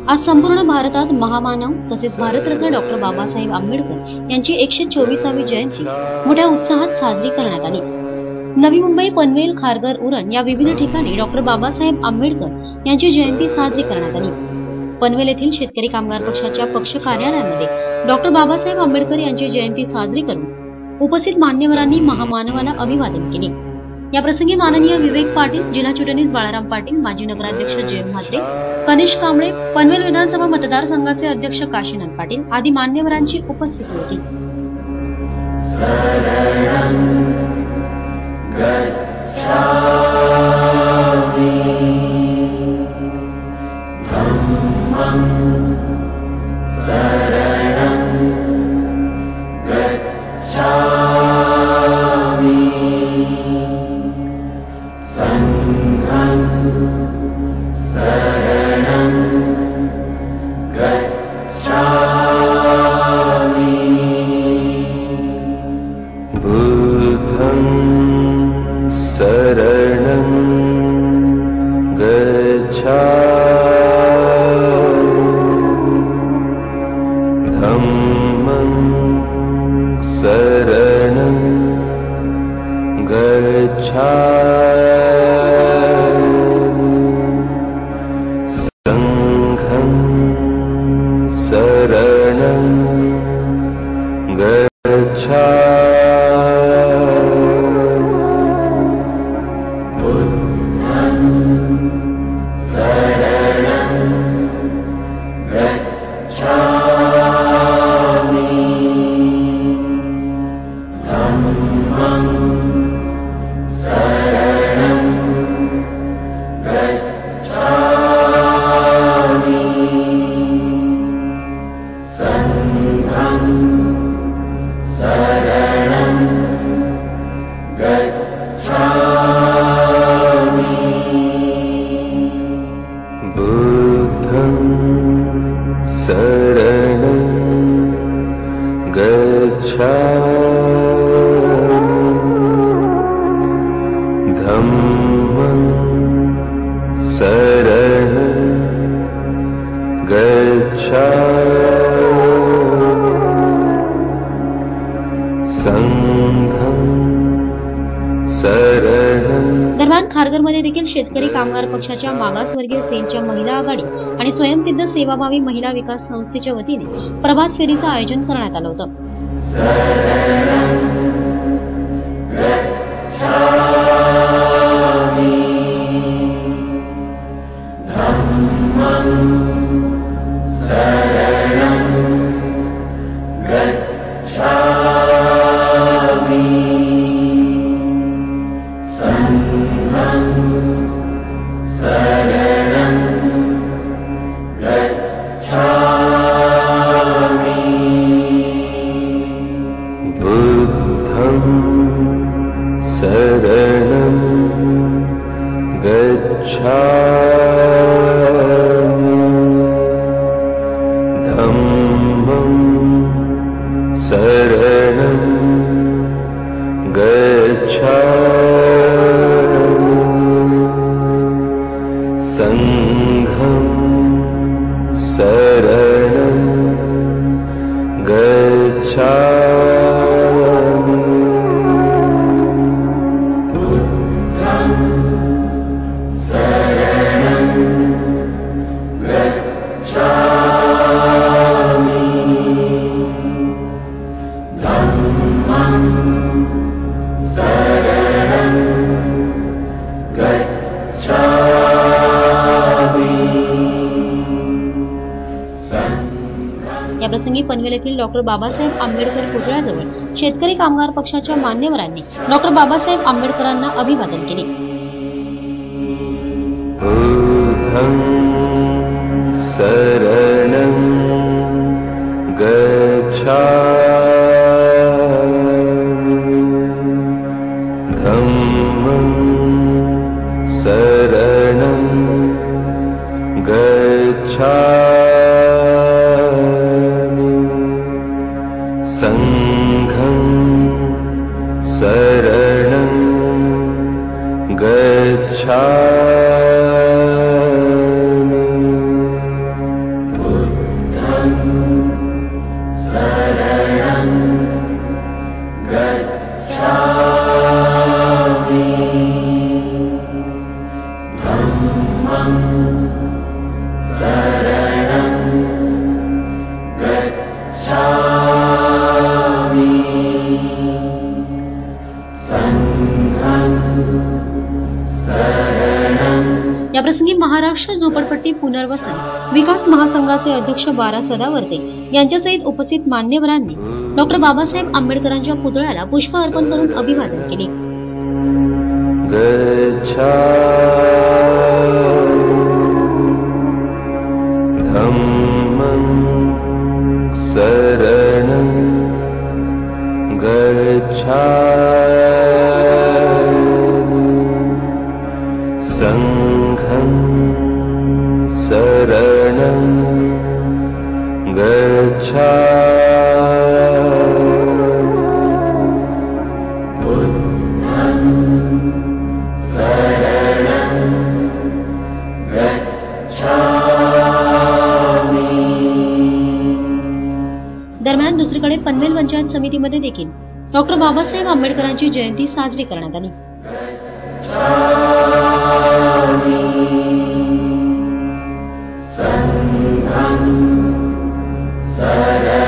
आज संपूर्ण भारतात महामानव तसेच भारतरत्न डॉक्टर बाबासाहेब आंबेडकर यांची 124वी जयंती मोठ्या उत्साहात साजरी करण्यात आली। नवी मुंबई, पनवेल, खारघर, उरण या विविध ठिकाणी डॉक्टर बाबासाहेब आंबेडकर यांची जयंती साजरी करण्यात आली। पनवेल येथील शेतकरी कामगार पक्षाच्या पक्ष कार्यालयामध्ये डॉक्टर बाबासाहेब आंबेडकर यांची जयंती साजरी करून उपस्थित मान्यवरांनी महामानवाला अभिवादन केले। या प्रसंगी माननीय विवेक पाटील, जिल्हा चिटणीस बाळाराम पाटील, माजी नगराध्यक्ष जय म्हात्रे, कनिष कांबळे, पनवेल विधानसभा मतदारसंघाचे अध्यक्ष काशीनाथ पाटील आदी मान्यवरांची उपस्थिती होती। शरणं गच्छामि धम्मं शरणं गच्छामि संघं शरणं गच्छामि शरणं गच्छामि धम्मं शरणं गच्छामि संघं शरणं। दरम्यान खारघरमध्ये देखील शेतकरी कामगार पक्षाच्या मागासवर्गीय सेलच्या महिला आघाडी आणि स्वयंसिद्ध सेवाभावी महिला विकास संस्थेच्या वतीने प्रभात फेरीचं आयोजन करण्यात आलं होतं। शरणं गच्छामि धम्मं शरणं गच्छामि संघं शरणं गच्छामि या प्रसंगी पनवेल येथील डॉक्टर बाबासाहेब आंबेडकर पुतळ्याजवळ शेतकरी कामगार पक्षाच्या मान्यवरांनी डॉक्टर बाबासाहेब आंबेडकरांना अभिवादन केले। शरणं गच्छामि धम्मं शरणं गच्छामि संघं शरणं गच्छामि महाराष्ट्र झोपडपट्टी पुनर्वसन विकास महासंघाचे अध्यक्ष बारा सदावर्ते यांच्यासहित उपस्थित मान्यवरांनी डॉक्टर बाबासाहेब आंबेडकरांच्या पुतळ्याला पुष्प अर्पण करून अभिवादन केले. धम्मं शरणं गच्छामि संघं शरणं गच्छामि बुद्धं शरणं गच्छामि. दरम्यान दुसरीकडे पनवेल पंचायत समितीमध्ये देखील डॉक्टर बाबासाहेब आंबेडकरांची जयंती साजरी करण्यात आली. संघं शरणं